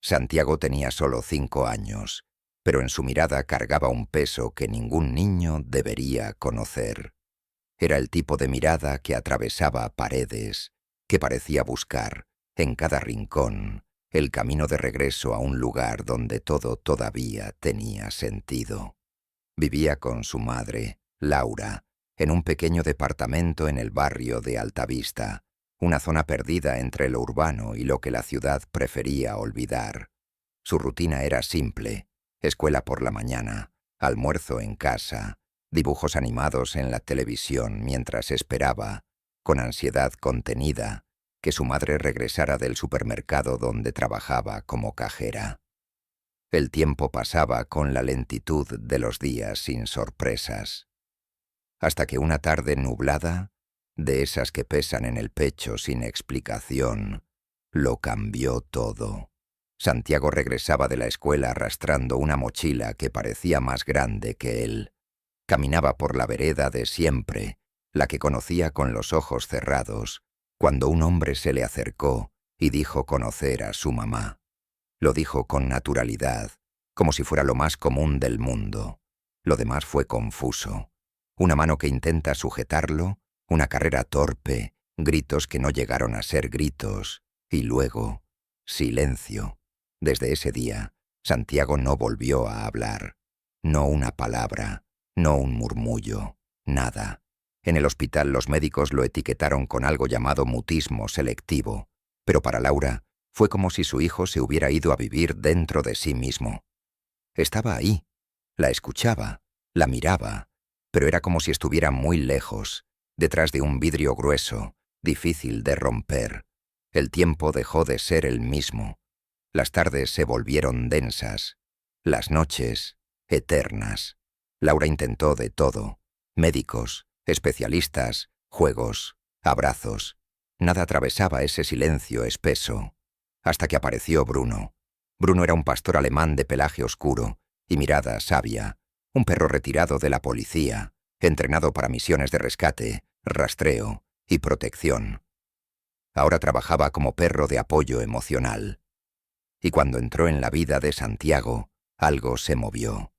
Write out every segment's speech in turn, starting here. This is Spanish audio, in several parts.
Santiago tenía solo 5 años, pero en su mirada cargaba un peso que ningún niño debería conocer. Era el tipo de mirada que atravesaba paredes, que parecía buscar, en cada rincón, el camino de regreso a un lugar donde todo todavía tenía sentido. Vivía con su madre, Laura, en un pequeño departamento en el barrio de Altavista, una zona perdida entre lo urbano y lo que la ciudad prefería olvidar. Su rutina era simple: escuela por la mañana, almuerzo en casa, dibujos animados en la televisión mientras esperaba, con ansiedad contenida, que su madre regresara del supermercado donde trabajaba como cajera. El tiempo pasaba con la lentitud de los días sin sorpresas. Hasta que una tarde nublada, de esas que pesan en el pecho sin explicación, lo cambió todo. Santiago regresaba de la escuela arrastrando una mochila que parecía más grande que él. Caminaba por la vereda de siempre, la que conocía con los ojos cerrados, cuando un hombre se le acercó y dijo conocer a su mamá. Lo dijo con naturalidad, como si fuera lo más común del mundo. Lo demás fue confuso. Una mano que intenta sujetarlo, una carrera torpe, gritos que no llegaron a ser gritos, y luego, silencio. Desde ese día, Santiago no volvió a hablar. No una palabra, no un murmullo, nada. En el hospital los médicos lo etiquetaron con algo llamado mutismo selectivo, pero para Laura fue como si su hijo se hubiera ido a vivir dentro de sí mismo. Estaba ahí, la escuchaba, la miraba, pero era como si estuviera muy lejos, detrás de un vidrio grueso, difícil de romper. El tiempo dejó de ser el mismo. Las tardes se volvieron densas, las noches eternas. Laura intentó de todo: médicos, especialistas, juegos, abrazos. Nada atravesaba ese silencio espeso, hasta que apareció Bruno. Bruno era un pastor alemán de pelaje oscuro y mirada sabia, un perro retirado de la policía, entrenado para misiones de rescate, rastreo y protección. Ahora trabajaba como perro de apoyo emocional. Y cuando entró en la vida de Santiago, algo se movió.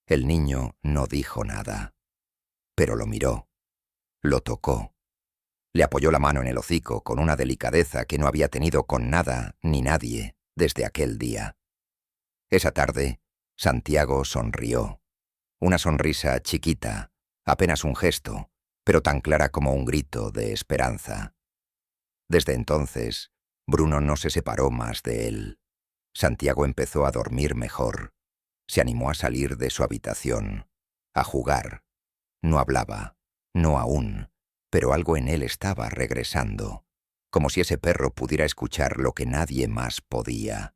El niño no dijo nada, pero lo miró, lo tocó. Le apoyó la mano en el hocico con una delicadeza que no había tenido con nada ni nadie desde aquel día. Esa tarde, Santiago sonrió. Una sonrisa chiquita, apenas un gesto, pero tan clara como un grito de esperanza. Desde entonces, Bruno no se separó más de él. Santiago empezó a dormir mejor. Se animó a salir de su habitación, a jugar. No hablaba, no aún, pero algo en él estaba regresando, como si ese perro pudiera escuchar lo que nadie más podía,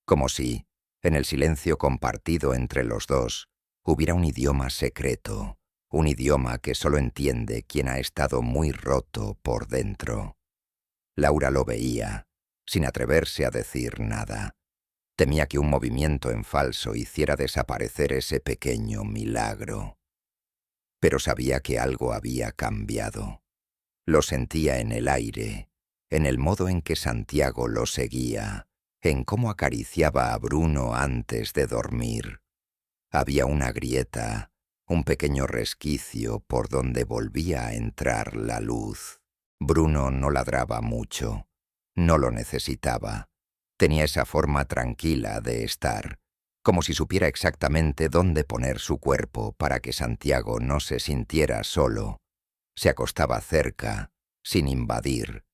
como si, en el silencio compartido entre los dos, hubiera un idioma secreto, un idioma que solo entiende quien ha estado muy roto por dentro. Laura lo veía, sin atreverse a decir nada. Temía que un movimiento en falso hiciera desaparecer ese pequeño milagro. Pero sabía que algo había cambiado. Lo sentía en el aire, en el modo en que Santiago lo seguía, en cómo acariciaba a Bruno antes de dormir. Había una grieta, un pequeño resquicio por donde volvía a entrar la luz. Bruno no ladraba mucho, no lo necesitaba. Tenía esa forma tranquila de estar, como si supiera exactamente dónde poner su cuerpo para que Santiago no se sintiera solo. Se acostaba cerca, sin invadir.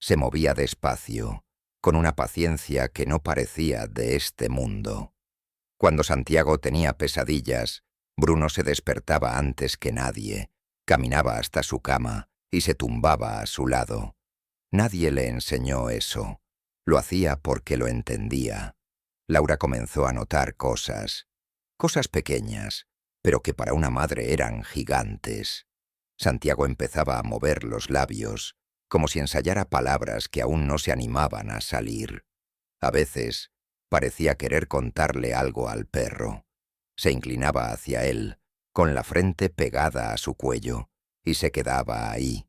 Se movía despacio, con una paciencia que no parecía de este mundo. Cuando Santiago tenía pesadillas, Bruno se despertaba antes que nadie, caminaba hasta su cama y se tumbaba a su lado. Nadie le enseñó eso. Lo hacía porque lo entendía. Laura comenzó a notar cosas pequeñas, pero que para una madre eran gigantes. Santiago empezaba a mover los labios, como si ensayara palabras que aún no se animaban a salir. A veces, parecía querer contarle algo al perro. Se inclinaba hacia él, con la frente pegada a su cuello, y se quedaba ahí,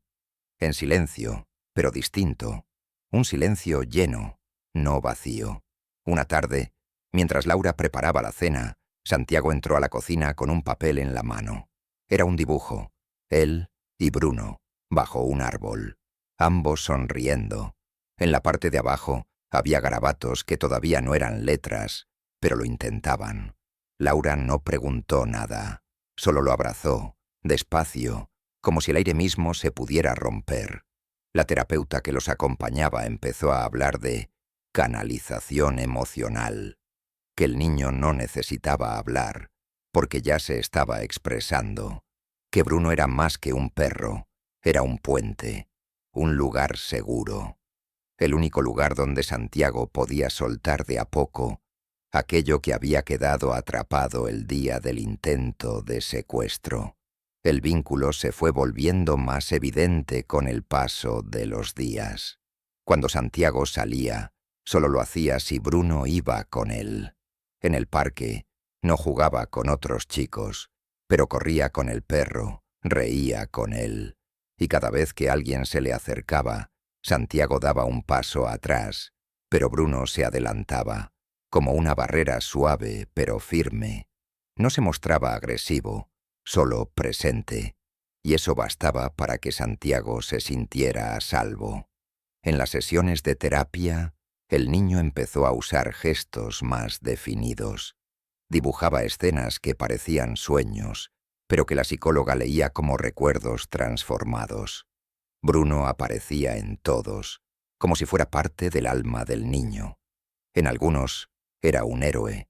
en silencio, pero distinto. Un silencio lleno, no vacío. Una tarde, mientras Laura preparaba la cena, Santiago entró a la cocina con un papel en la mano. Era un dibujo, él y Bruno, bajo un árbol, ambos sonriendo. En la parte de abajo había garabatos que todavía no eran letras, pero lo intentaban. Laura no preguntó nada, solo lo abrazó, despacio, como si el aire mismo se pudiera romper. La terapeuta que los acompañaba empezó a hablar de canalización emocional, que el niño no necesitaba hablar, porque ya se estaba expresando, que Bruno era más que un perro, era un puente, un lugar seguro, el único lugar donde Santiago podía soltar de a poco aquello que había quedado atrapado el día del intento de secuestro. El vínculo se fue volviendo más evidente con el paso de los días. Cuando Santiago salía, solo lo hacía si Bruno iba con él. En el parque no jugaba con otros chicos, pero corría con el perro, reía con él. Y cada vez que alguien se le acercaba, Santiago daba un paso atrás, pero Bruno se adelantaba, como una barrera suave pero firme. No se mostraba agresivo, solo presente, y eso bastaba para que Santiago se sintiera a salvo. En las sesiones de terapia, el niño empezó a usar gestos más definidos. Dibujaba escenas que parecían sueños, pero que la psicóloga leía como recuerdos transformados. Bruno aparecía en todos, como si fuera parte del alma del niño. En algunos era un héroe,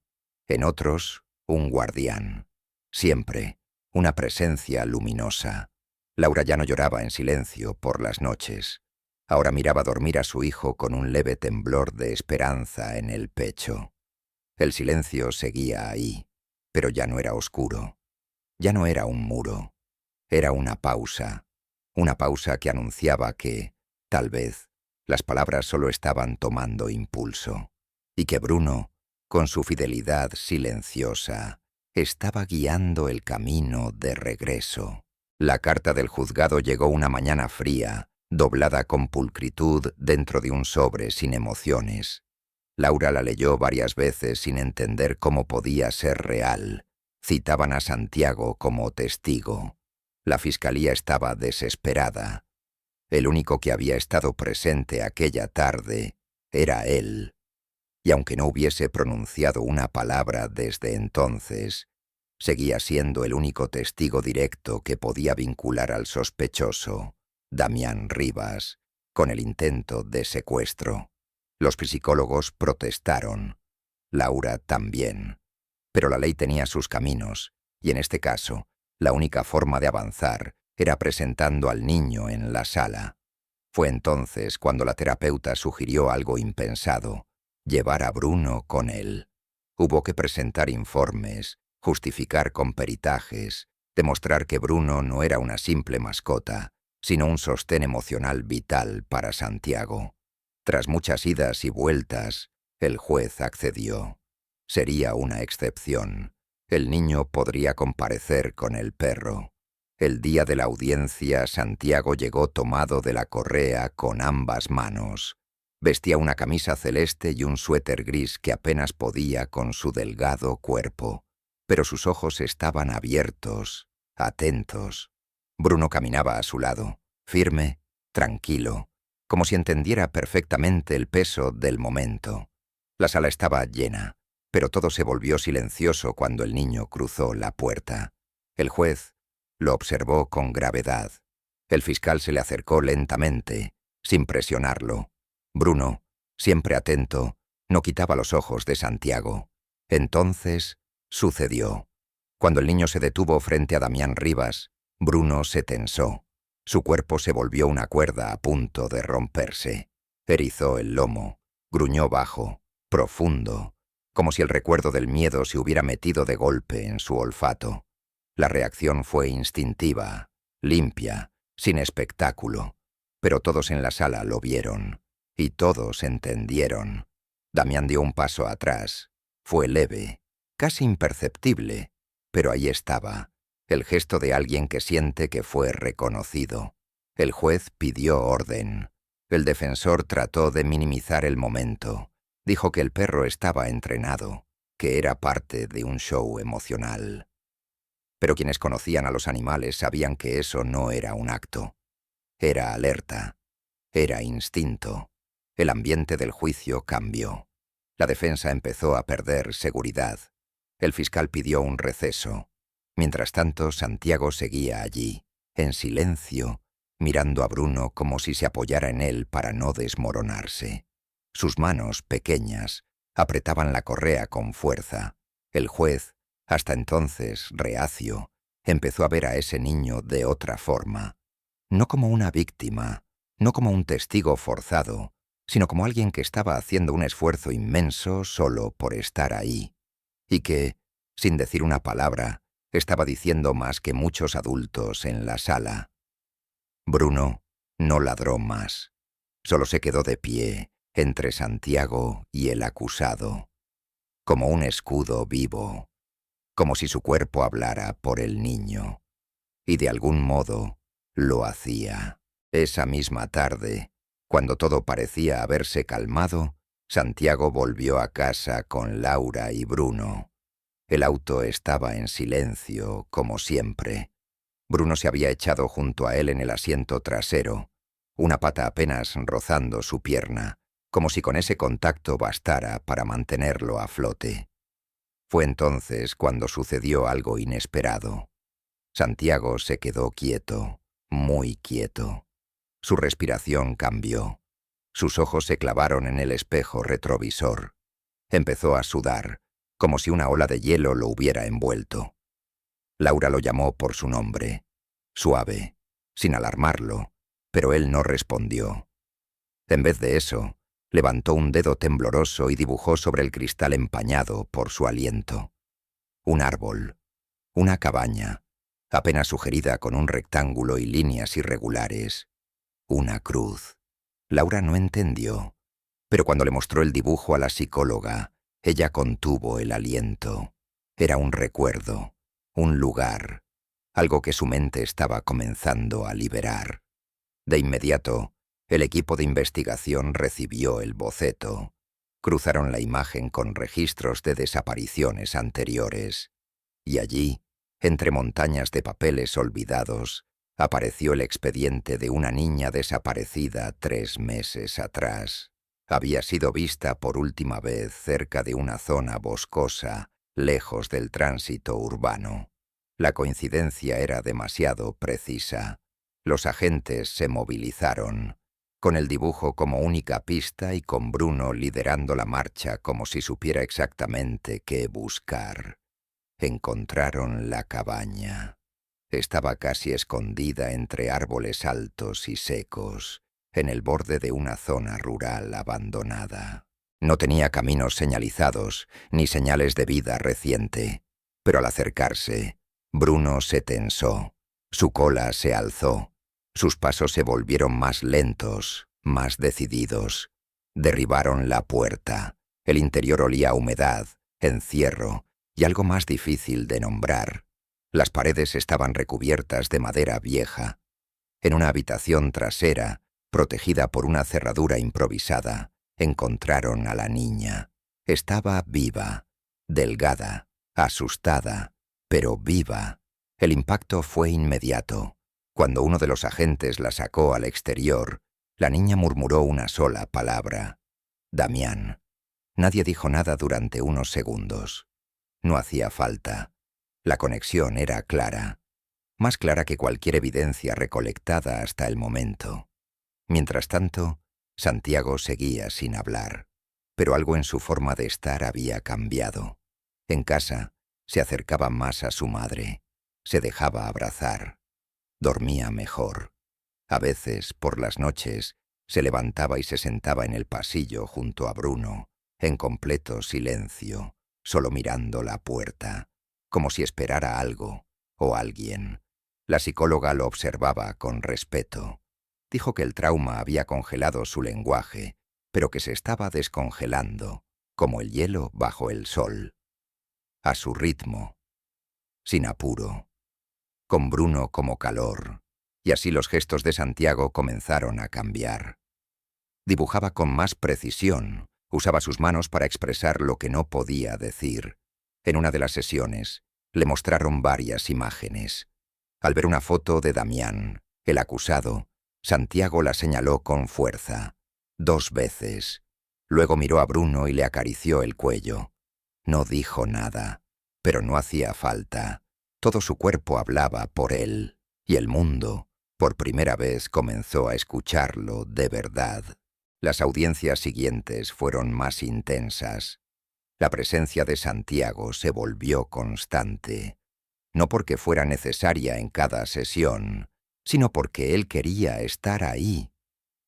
en otros un guardián. Siempre una presencia luminosa. Laura ya no lloraba en silencio por las noches. Ahora miraba dormir a su hijo con un leve temblor de esperanza en el pecho. El silencio seguía ahí, pero ya no era oscuro. Ya no era un muro. Era una pausa que anunciaba que, tal vez, las palabras solo estaban tomando impulso, y que Bruno, con su fidelidad silenciosa, estaba guiando el camino de regreso. La carta del juzgado llegó una mañana fría, doblada con pulcritud dentro de un sobre sin emociones. Laura la leyó varias veces sin entender cómo podía ser real. Citaban a Santiago como testigo. La fiscalía estaba desesperada. El único que había estado presente aquella tarde era él. Y aunque no hubiese pronunciado una palabra desde entonces, seguía siendo el único testigo directo que podía vincular al sospechoso, Damián Rivas, con el intento de secuestro. Los psicólogos protestaron. Laura también. Pero la ley tenía sus caminos, y en este caso, la única forma de avanzar era presentando al niño en la sala. Fue entonces cuando la terapeuta sugirió algo impensado: llevar a Bruno con él. Hubo que presentar informes, justificar con peritajes, demostrar que Bruno no era una simple mascota, sino un sostén emocional vital para Santiago. Tras muchas idas y vueltas, el juez accedió. Sería una excepción. El niño podría comparecer con el perro. El día de la audiencia, Santiago llegó tomado de la correa con ambas manos. Vestía una camisa celeste y un suéter gris que apenas podía con su delgado cuerpo. Pero sus ojos estaban abiertos, atentos. Bruno caminaba a su lado, firme, tranquilo, como si entendiera perfectamente el peso del momento. La sala estaba llena, pero todo se volvió silencioso cuando el niño cruzó la puerta. El juez lo observó con gravedad. El fiscal se le acercó lentamente, sin presionarlo. Bruno, siempre atento, no quitaba los ojos de Santiago. Entonces sucedió. Cuando el niño se detuvo frente a Damián Rivas, Bruno se tensó. Su cuerpo se volvió una cuerda a punto de romperse. Erizó el lomo, gruñó bajo, profundo, como si el recuerdo del miedo se hubiera metido de golpe en su olfato. La reacción fue instintiva, limpia, sin espectáculo, pero todos en la sala lo vieron, y todos entendieron. Damián dio un paso atrás. Fue leve, casi imperceptible, pero ahí estaba, el gesto de alguien que siente que fue reconocido. El juez pidió orden. El defensor trató de minimizar el momento. Dijo que el perro estaba entrenado, que era parte de un show emocional. Pero quienes conocían a los animales sabían que eso no era un acto. Era alerta. Era instinto. El ambiente del juicio cambió. La defensa empezó a perder seguridad. El fiscal pidió un receso. Mientras tanto, Santiago seguía allí, en silencio, mirando a Bruno como si se apoyara en él para no desmoronarse. Sus manos, pequeñas, apretaban la correa con fuerza. El juez, hasta entonces reacio, empezó a ver a ese niño de otra forma. No como una víctima, no como un testigo forzado, sino como alguien que estaba haciendo un esfuerzo inmenso solo por estar ahí, y que, sin decir una palabra, estaba diciendo más que muchos adultos en la sala. Bruno no ladró más, solo se quedó de pie entre Santiago y el acusado, como un escudo vivo, como si su cuerpo hablara por el niño, y de algún modo lo hacía. Esa misma tarde, cuando todo parecía haberse calmado, Santiago volvió a casa con Laura y Bruno. El auto estaba en silencio, como siempre. Bruno se había echado junto a él en el asiento trasero, una pata apenas rozando su pierna, como si con ese contacto bastara para mantenerlo a flote. Fue entonces cuando sucedió algo inesperado. Santiago se quedó quieto, muy quieto. Su respiración cambió. Sus ojos se clavaron en el espejo retrovisor. Empezó a sudar, como si una ola de hielo lo hubiera envuelto. Laura lo llamó por su nombre, suave, sin alarmarlo, pero él no respondió. En vez de eso, levantó un dedo tembloroso y dibujó sobre el cristal empañado por su aliento. Un árbol, una cabaña, apenas sugerida con un rectángulo y líneas irregulares. Una cruz. Laura no entendió, pero cuando le mostró el dibujo a la psicóloga, ella contuvo el aliento. Era un recuerdo, un lugar, algo que su mente estaba comenzando a liberar. De inmediato, el equipo de investigación recibió el boceto. Cruzaron la imagen con registros de desapariciones anteriores. Y allí, entre montañas de papeles olvidados, apareció el expediente de una niña desaparecida 3 meses atrás. Había sido vista por última vez cerca de una zona boscosa, lejos del tránsito urbano. La coincidencia era demasiado precisa. Los agentes se movilizaron, con el dibujo como única pista y con Bruno liderando la marcha como si supiera exactamente qué buscar. Encontraron la cabaña. Estaba casi escondida entre árboles altos y secos, en el borde de una zona rural abandonada. No tenía caminos señalizados, ni señales de vida reciente, pero al acercarse, Bruno se tensó, su cola se alzó, sus pasos se volvieron más lentos, más decididos. Derribaron la puerta. El interior olía a humedad, encierro y algo más difícil de nombrar. Las paredes estaban recubiertas de madera vieja. En una habitación trasera, protegida por una cerradura improvisada, encontraron a la niña. Estaba viva, delgada, asustada, pero viva. El impacto fue inmediato. Cuando uno de los agentes la sacó al exterior, la niña murmuró una sola palabra: Damián. Nadie dijo nada durante unos segundos. No hacía falta. La conexión era clara, más clara que cualquier evidencia recolectada hasta el momento. Mientras tanto, Santiago seguía sin hablar, pero algo en su forma de estar había cambiado. En casa, se acercaba más a su madre, se dejaba abrazar, dormía mejor. A veces, por las noches, se levantaba y se sentaba en el pasillo junto a Bruno, en completo silencio, solo mirando la puerta, como si esperara algo o alguien. La psicóloga lo observaba con respeto. Dijo que el trauma había congelado su lenguaje, pero que se estaba descongelando, como el hielo bajo el sol. A su ritmo, sin apuro, con Bruno como calor, y así los gestos de Santiago comenzaron a cambiar. Dibujaba con más precisión, Usaba sus manos para expresar lo que no podía decir. En una de las sesiones, le mostraron varias imágenes. Al ver una foto de Damián, el acusado, Santiago la señaló con fuerza, 2 veces. Luego miró a Bruno y le acarició el cuello. No dijo nada, pero no hacía falta. Todo su cuerpo hablaba por él, y el mundo, por primera vez, comenzó a escucharlo de verdad. Las audiencias siguientes fueron más intensas. La presencia de Santiago se volvió constante, no porque fuera necesaria en cada sesión, sino porque él quería estar ahí,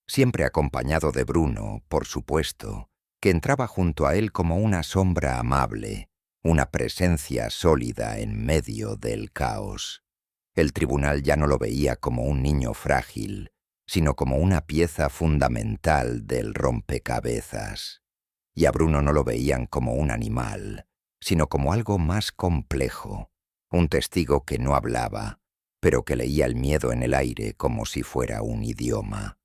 siempre acompañado de Bruno, por supuesto, que entraba junto a él como una sombra amable, una presencia sólida en medio del caos. El tribunal ya no lo veía como un niño frágil, sino como una pieza fundamental del rompecabezas. Y a Bruno no lo veían como un animal, sino como algo más complejo, un testigo que no hablaba, pero que leía el miedo en el aire como si fuera un idioma.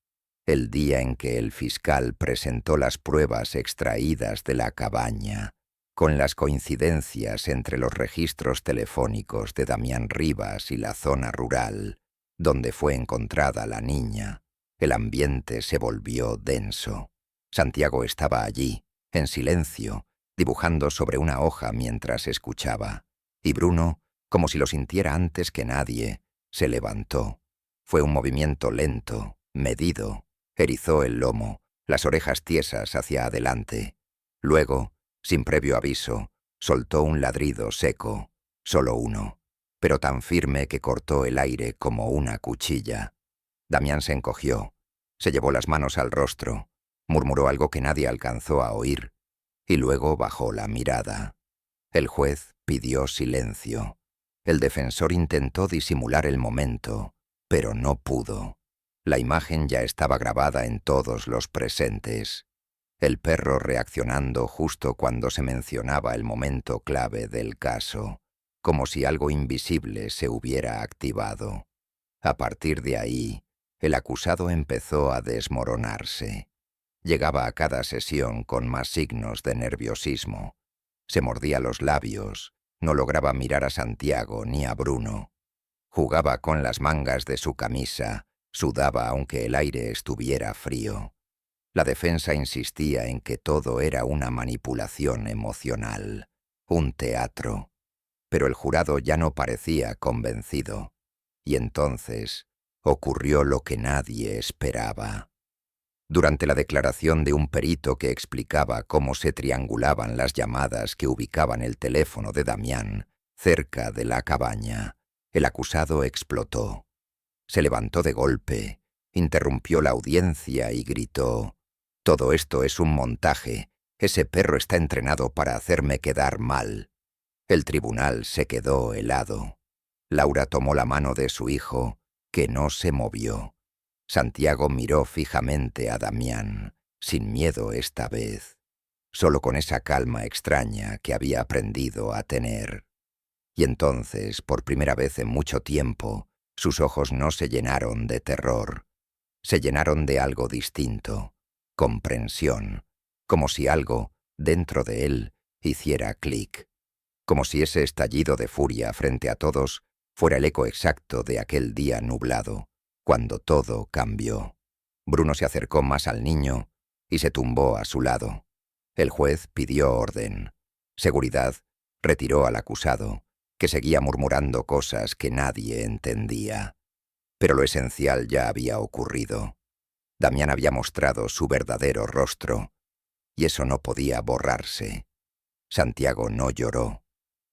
El día en que el fiscal presentó las pruebas extraídas de la cabaña, con las coincidencias entre los registros telefónicos de Damián Rivas y la zona rural, donde fue encontrada la niña, el ambiente se volvió denso. Santiago estaba allí, en silencio, dibujando sobre una hoja mientras escuchaba, y Bruno, como si lo sintiera antes que nadie, se levantó. Fue un movimiento lento, medido, erizó el lomo, las orejas tiesas hacia adelante. Luego, sin previo aviso, soltó un ladrido seco, solo uno, pero tan firme que cortó el aire como una cuchilla. Damián se encogió, se llevó las manos al rostro, murmuró algo que nadie alcanzó a oír, y luego bajó la mirada. El juez pidió silencio. El defensor intentó disimular el momento, pero no pudo. La imagen ya estaba grabada en todos los presentes. El perro reaccionando justo cuando se mencionaba el momento clave del caso, como si algo invisible se hubiera activado. A partir de ahí, el acusado empezó a desmoronarse. Llegaba a cada sesión con más signos de nerviosismo. Se mordía los labios, no lograba mirar a Santiago ni a Bruno. Jugaba con las mangas de su camisa, sudaba aunque el aire estuviera frío. La defensa insistía en que todo era una manipulación emocional, un teatro. Pero el jurado ya no parecía convencido. Y entonces ocurrió lo que nadie esperaba. Durante la declaración de un perito que explicaba cómo se triangulaban las llamadas que ubicaban el teléfono de Damián cerca de la cabaña, el acusado explotó. Se levantó de golpe, interrumpió la audiencia y gritó: «Todo esto es un montaje. Ese perro está entrenado para hacerme quedar mal». El tribunal se quedó helado. Laura tomó la mano de su hijo, que no se movió. Santiago miró fijamente a Damián, sin miedo esta vez, solo con esa calma extraña que había aprendido a tener. Y entonces, por primera vez en mucho tiempo, sus ojos no se llenaron de terror. Se llenaron de algo distinto, comprensión, como si algo, dentro de él, hiciera clic. Como si ese estallido de furia frente a todos fuera el eco exacto de aquel día nublado, cuando todo cambió. Bruno se acercó más al niño y se tumbó a su lado. El juez pidió orden. Seguridad retiró al acusado, que seguía murmurando cosas que nadie entendía. Pero lo esencial ya había ocurrido. Damián había mostrado su verdadero rostro, y eso no podía borrarse. Santiago no lloró.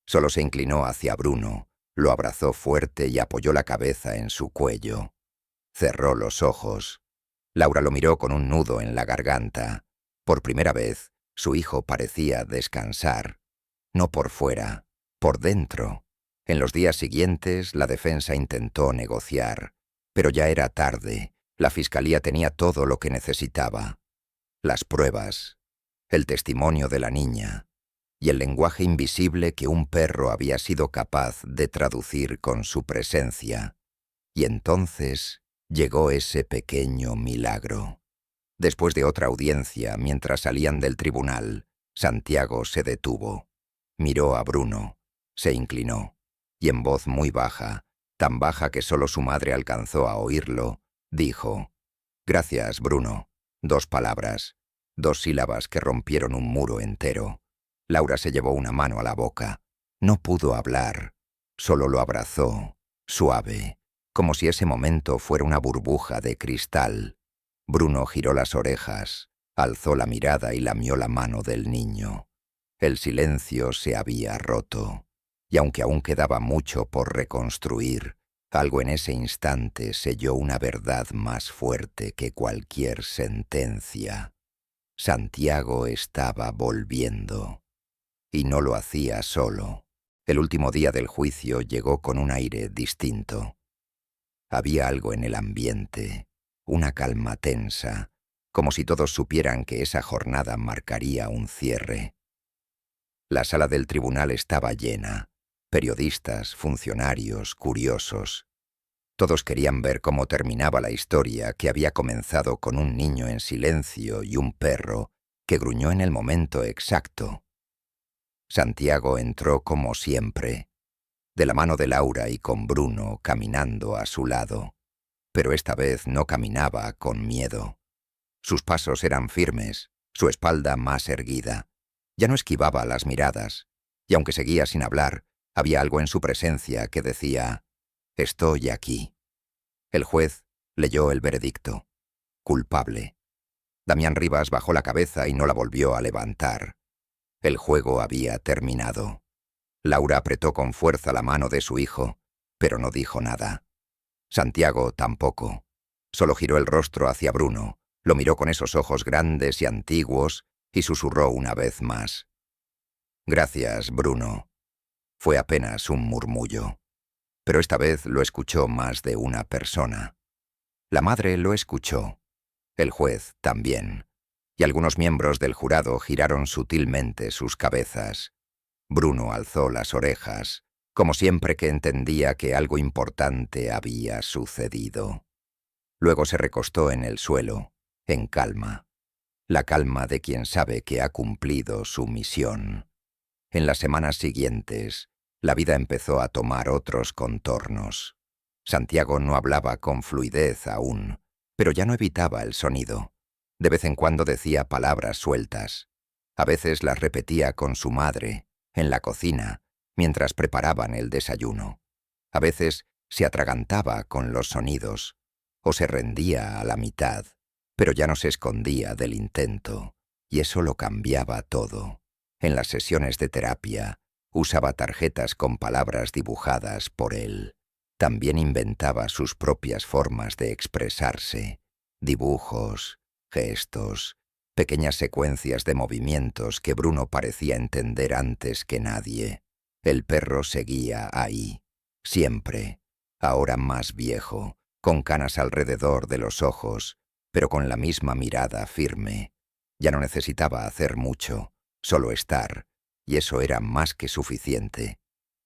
Solo se inclinó hacia Bruno, lo abrazó fuerte y apoyó la cabeza en su cuello. Cerró los ojos. Laura lo miró con un nudo en la garganta. Por primera vez, su hijo parecía descansar. No por fuera, por dentro. En los días siguientes, la defensa intentó negociar, pero ya era tarde. La fiscalía tenía todo lo que necesitaba: las pruebas, el testimonio de la niña y el lenguaje invisible que un perro había sido capaz de traducir con su presencia. Y entonces llegó ese pequeño milagro. Después de otra audiencia, mientras salían del tribunal, Santiago se detuvo. Miró a Bruno, se inclinó, y en voz muy baja, tan baja que solo su madre alcanzó a oírlo, dijo: «Gracias, Bruno». 2 palabras, 2 sílabas que rompieron un muro entero. Laura se llevó una mano a la boca. No pudo hablar, solo lo abrazó, suave, como si ese momento fuera una burbuja de cristal. Bruno giró las orejas, alzó la mirada y lamió la mano del niño. El silencio se había roto, y aunque aún quedaba mucho por reconstruir, algo en ese instante selló una verdad más fuerte que cualquier sentencia. Santiago estaba volviendo. Y no lo hacía solo. El último día del juicio llegó con un aire distinto. Había algo en el ambiente, una calma tensa, como si todos supieran que esa jornada marcaría un cierre. La sala del tribunal estaba llena. Periodistas, funcionarios, curiosos. Todos querían ver cómo terminaba la historia que había comenzado con un niño en silencio y un perro que gruñó en el momento exacto. Santiago entró como siempre, de la mano de Laura y con Bruno caminando a su lado, pero esta vez no caminaba con miedo. Sus pasos eran firmes, su espalda más erguida. Ya no esquivaba las miradas, y aunque seguía sin hablar, había algo en su presencia que decía: «Estoy aquí». El juez leyó el veredicto. Culpable. Damián Rivas bajó la cabeza y no la volvió a levantar. El juego había terminado. Laura apretó con fuerza la mano de su hijo, pero no dijo nada. Santiago tampoco. Solo giró el rostro hacia Bruno, lo miró con esos ojos grandes y antiguos y susurró una vez más: «Gracias, Bruno». Fue apenas un murmullo, pero esta vez lo escuchó más de una persona. La madre lo escuchó, el juez también, y algunos miembros del jurado giraron sutilmente sus cabezas. Bruno alzó las orejas, como siempre que entendía que algo importante había sucedido. Luego se recostó en el suelo, en calma. La calma de quien sabe que ha cumplido su misión. En las semanas siguientes, la vida empezó a tomar otros contornos. Santiago no hablaba con fluidez aún, pero ya no evitaba el sonido. De vez en cuando decía palabras sueltas. A veces las repetía con su madre, en la cocina, mientras preparaban el desayuno. A veces se atragantaba con los sonidos, o se rendía a la mitad, pero ya no se escondía del intento, y eso lo cambiaba todo. En las sesiones de terapia, usaba tarjetas con palabras dibujadas por él. También inventaba sus propias formas de expresarse, dibujos, gestos, pequeñas secuencias de movimientos que Bruno parecía entender antes que nadie. El perro seguía ahí, siempre, ahora más viejo, con canas alrededor de los ojos, pero con la misma mirada firme. Ya no necesitaba hacer mucho, solo estar, y eso era más que suficiente.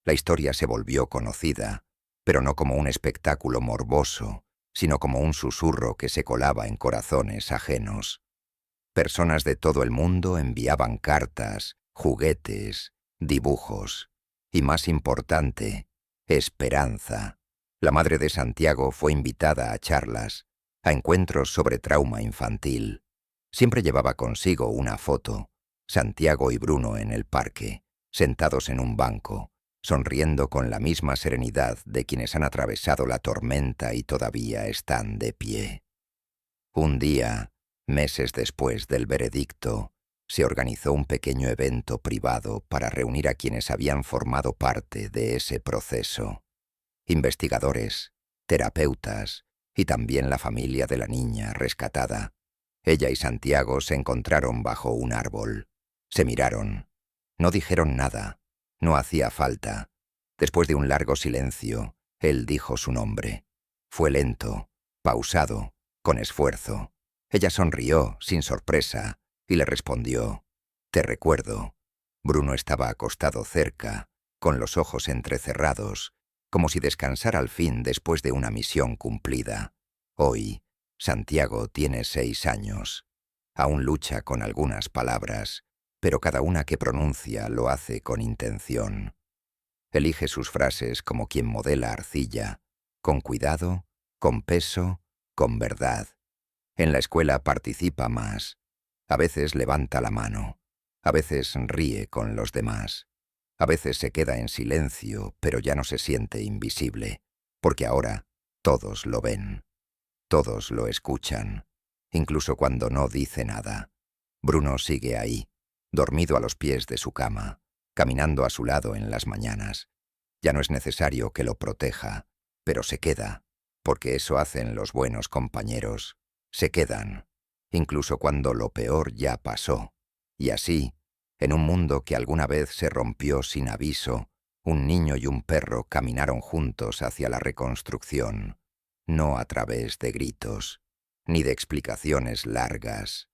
La historia se volvió conocida, pero no como un espectáculo morboso, sino como un susurro que se colaba en corazones ajenos. Personas de todo el mundo enviaban cartas, juguetes, dibujos, y más importante, esperanza. La madre de Santiago fue invitada a charlas, a encuentros sobre trauma infantil. Siempre llevaba consigo una foto, Santiago y Bruno en el parque, sentados en un banco, sonriendo con la misma serenidad de quienes han atravesado la tormenta y todavía están de pie. Un día, meses después del veredicto, se organizó un pequeño evento privado para reunir a quienes habían formado parte de ese proceso. Investigadores, terapeutas y también la familia de la niña rescatada. Ella y Santiago se encontraron bajo un árbol. Se miraron. No dijeron nada. No hacía falta. Después de un largo silencio, él dijo su nombre. Fue lento, pausado, con esfuerzo. Ella sonrió, sin sorpresa, y le respondió: «Te recuerdo». Bruno estaba acostado cerca, con los ojos entrecerrados, como si descansara al fin después de una misión cumplida. Hoy, Santiago tiene 6 años. Aún lucha con algunas palabras, pero cada una que pronuncia lo hace con intención. Elige sus frases como quien modela arcilla, con cuidado, con peso, con verdad. En la escuela participa más. A veces levanta la mano. A veces ríe con los demás. A veces se queda en silencio, pero ya no se siente invisible, porque ahora todos lo ven. Todos lo escuchan, incluso cuando no dice nada. Bruno sigue ahí, dormido a los pies de su cama, caminando a su lado en las mañanas. Ya no es necesario que lo proteja, pero se queda, porque eso hacen los buenos compañeros. Se quedan, incluso cuando lo peor ya pasó. Y así, en un mundo que alguna vez se rompió sin aviso, un niño y un perro caminaron juntos hacia la reconstrucción. No a través de gritos, ni de explicaciones largas,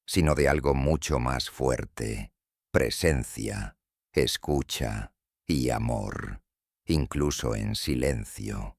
sino de algo mucho más fuerte: presencia, escucha y amor, incluso en silencio.